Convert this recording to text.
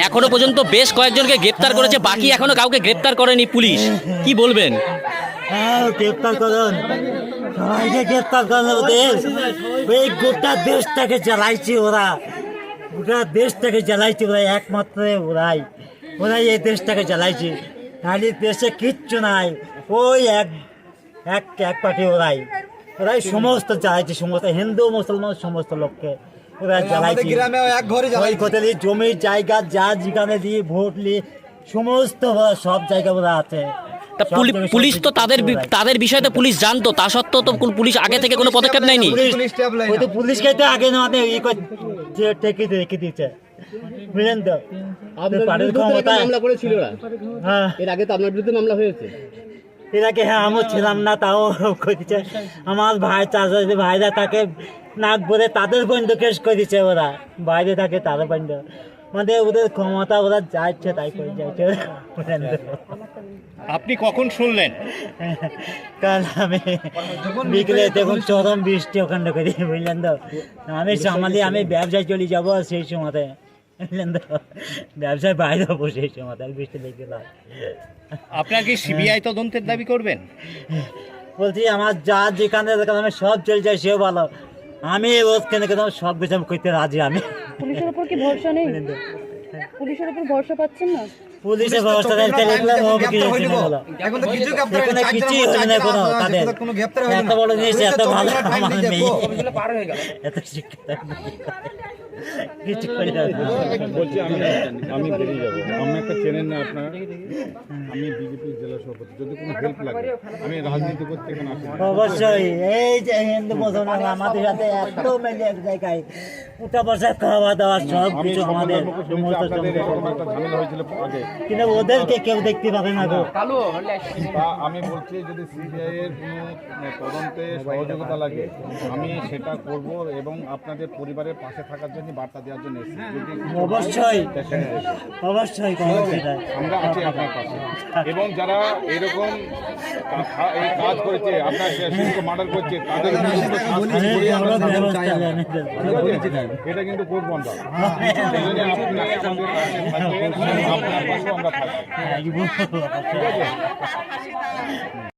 এখনো পর্যন্ত বেশ কয়েকজনকে গ্রেপ্তার করেছে, বাকি এখনো কাউকে গ্রেপ্তার করেনি পুলিশ। কি বলবেন? গ্রেপ্তার করুন, সবাইকে গ্রেপ্তার করুন। ওদের এই গোটা দেশটাকে জ্বালাইছে ওরা, গোটা দেশটাকে জ্বালাইছে ওরা, একমাত্র ওরাই এই দেশটাকে জ্বালাইছে। তাহলে দেশে কিচ্ছু নাই, ওই এক এক এক পার্টি ওরাই সমস্ত জ্বালাইছে, সমস্ত হিন্দু মুসলমান সমস্ত লোককে ওরা জ্বালাইছে। ওই কোথায় জমি জায়গা যা যেখানে দিয়ে ভোট নিয়ে সমস্ত সব জায়গা ওরা আছে। তা পুলিশ তো তাদের বিষয়ে তো পুলিশ জানতো, তা সত্ত্বেও তো পুলিশ আগে থেকে কোনো পদক্ষেপ নেয়নি। পুলিশকে তো আগে না টেকে রেখে দিয়েছে, বুঝলেন তো। মামলা করেছিল হ্যাঁ, এর আগে তো আপনার বিরুদ্ধে মামলা হয়েছে। এর আগে হ্যাঁ আমিও ছিলাম না, তাও করেছে আমার ভাই চাচা ভাইরা তাকে নাক বলে তাদের পর্যন্ত কেস করে দিচ্ছে ওরা, বাইরে থাকে তাদের পর্যন্ত, মানে ওদের ক্ষমতা ওরা যা ইচ্ছে তাই করে যাচ্ছে। আপনি কখন শুনলেন? কাল আমি বিকেলে দেখুন চরম বৃষ্টি ওখানে করি, বুঝলেন তো। আমি ব্যবসায় চলে যাবো সেই সময়তে, বুঝলেন তো, ব্যবসায় বাইরে হবো সেই সময়তে বৃষ্টি দেখে। আপনার কি সিবিআই তদন্তের দাবি করবেন? বলছি আমার যা যেখানে আমি সব চলে যাই সেও ভালো, আমি ওখানে সব কিছু আমি করতে রাজি। আমি পুলিশের উপর কি ভরসা নেই? পুলিশের উপর ভরসা পাচ্ছেন না? পুলিশের ব্যবস্থা কিছুই হলো না, কোনো তাদের এত বড় জিনিস এত ভালো আমার মেয়ে এত শিক্ষিত কিছু করে বলছি আমি বেরিয়ে যাবো, আমি একটা চেনেন না আপনারা, আমি বিজেপি জেলা সভাপতি, যদি কোনো হেল্প লাগে আমি রাজনীতি করতে এখানে আসি। অবশ্যই এই যে হিন্দু মুসলমান আমাদের সাথে এত মেলে এক জায়গায় উঠা বসা খাওয়া দাওয়া সব কিছু আমাদের সমস্ত একটা ঝামেলা হয়েছিল আগে, কিন্তু ওদেরকে কেউ দেখতে পাবে না গো। তা আমি বলছি যদি সিবিআই এর কোনো তদন্তে সহযোগিতা লাগে আমি সেটা করব, এবং আপনাদের পরিবারের পাশে থাকার জন্য বার্তা দেওয়ার জন্য এসেছি। যদি অবশ্যই অবশ্যই আমরা আছি আপনার পাশে, এবং যারা এরকম এই কাজ করেছে আপনার শিশুকে মার্ডার করছে তাদের এটা কিন্তু করবো আমরা। সেই জন্য আপনি আমাদের পাশে থাকবেন, আপনার পাশেও আমরা থাকবো, ঠিক আছে?